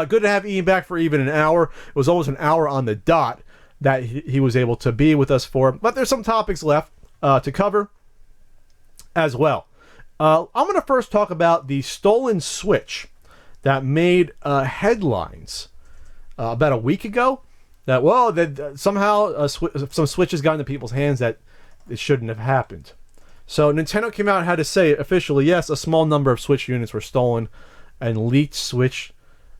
Good to have Ian back for even an hour. It was almost an hour on the dot that he was able to be with us for. But there's some topics left to cover as well. I'm going to first talk about the stolen Switch that made headlines about a week ago. That somehow some Switches got into people's hands that it shouldn't have happened. So Nintendo came out and had to say officially, yes, a small number of Switch units were stolen, and leaked Switch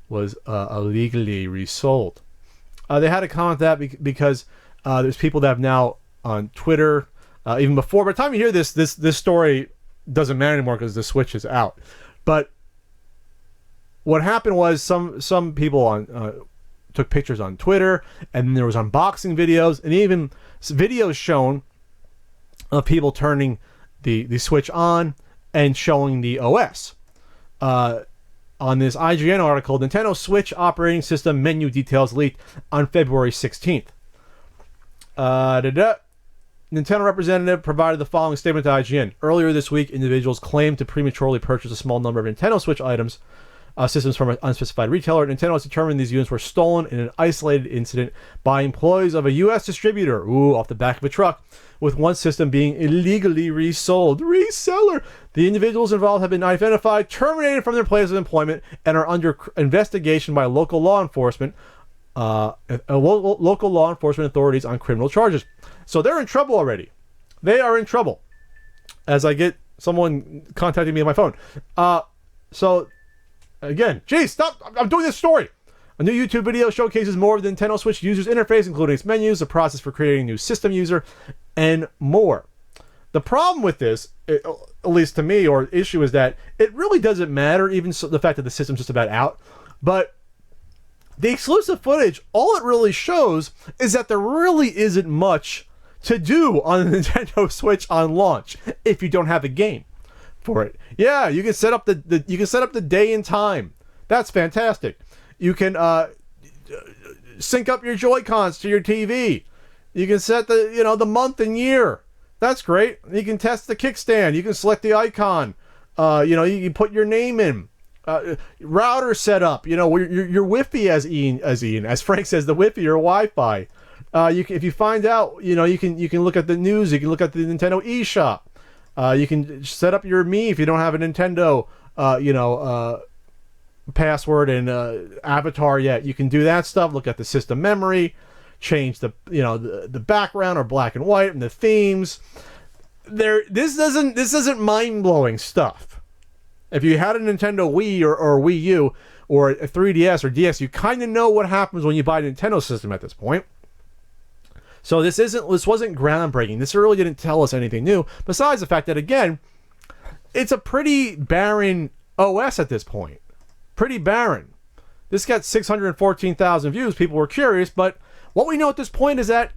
was illegally resold. They had to comment that because there's people that have now on Twitter, even before. By the time you hear this story doesn't matter anymore because the Switch is out. But what happened was some people took pictures on Twitter, and then there was unboxing videos, and even videos shown of people turning the Switch on and showing the OS. On this IGN article, Nintendo Switch operating system menu details leaked on February 16th. Nintendo representative provided the following statement to IGN. Earlier this week, individuals claimed to prematurely purchase a small number of Nintendo Switch systems from an unspecified retailer. Nintendo has determined these units were stolen in an isolated incident by employees of a U.S. distributor, off the back of a truck, with one system being illegally resold. Reseller! The individuals involved have been identified, terminated from their place of employment, and are under investigation by local law enforcement authorities on criminal charges. So they're in trouble already. They are in trouble. As I get someone contacting me on my phone. So, again, geez, stop! I'm doing this story! A new YouTube video showcases more of the Nintendo Switch user's interface, including its menus, the process for creating a new system user, and more. The problem with this, at least to me, or issue, is that it really doesn't matter, even the fact that the system's just about out. But the exclusive footage, all it really shows is that there really isn't much to do on the Nintendo Switch on launch if you don't have a game for it. Yeah, you can set up the day and time. That's fantastic. You can sync up your Joy-Cons to your TV. You can set the month and year. That's great. You can test the kickstand. You can select the icon. You can put your name in. Router setup. Your Wi-Fi, as Frank says, the Wi-Fi or Wi-Fi. If you find out, you can look at the news. You can look at the Nintendo eShop. You can set up your Mii if you don't have a Nintendo, password and avatar yet. You can do that stuff. Look at the system memory. Change the background or black and white and the themes. This isn't mind-blowing stuff. If you had a Nintendo Wii or Wii U or a 3DS or DS, you kind of know what happens when you buy a Nintendo system at this point. So this wasn't groundbreaking. This really didn't tell us anything new, besides the fact that, again, it's a pretty barren OS at this point. Pretty barren. This got 614,000 views. People were curious, but what we know at this point is that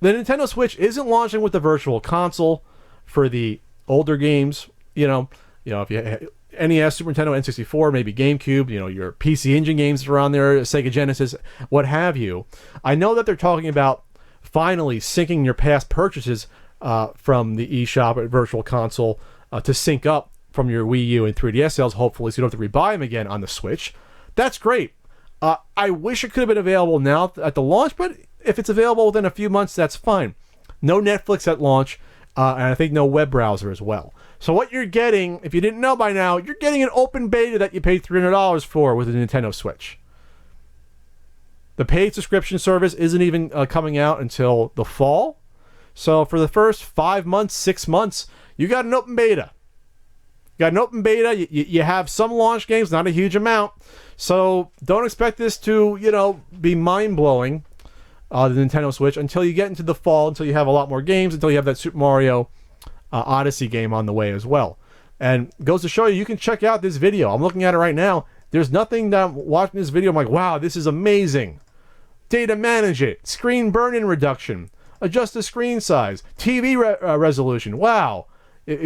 the Nintendo Switch isn't launching with the Virtual Console for the older games. If you NES, Super Nintendo, N64, maybe GameCube, your PC Engine games are on there, Sega Genesis, what have you. I know that they're talking about finally syncing your past purchases from the eShop or Virtual Console to sync up from your Wii U and 3DS sales, hopefully, so you don't have to rebuy them again on the Switch. That's great. I wish it could have been available now at the launch, but if it's available within a few months, that's fine. No Netflix at launch, and I think no web browser as well. So what you're getting, if you didn't know by now, you're getting an open beta that you paid $300 for with the Nintendo Switch. The paid subscription service isn't even coming out until the fall. So for the first 5 months, 6 months, you got an open beta. You have some launch games, not a huge amount. So don't expect this to, be mind-blowing, the Nintendo Switch, until you get into the fall, until you have a lot more games, until you have that Super Mario Odyssey game on the way as well. And goes to show you can check out this video. I'm looking at it right now. There's nothing that I'm watching this video, I'm like, wow, this is amazing. Data manage it. Screen burn-in reduction. Adjust the screen size. TV resolution. Wow.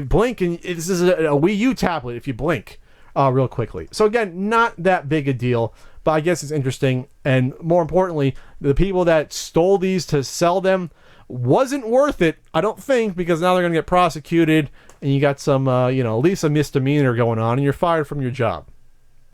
Blink, and this is a Wii U tablet if you blink real quickly. So again, not that big a deal, but I guess it's interesting. And more importantly, the people that stole these to sell them wasn't worth it, I don't think, because now they're going to get prosecuted, and you got some, at least a misdemeanor going on, and you're fired from your job.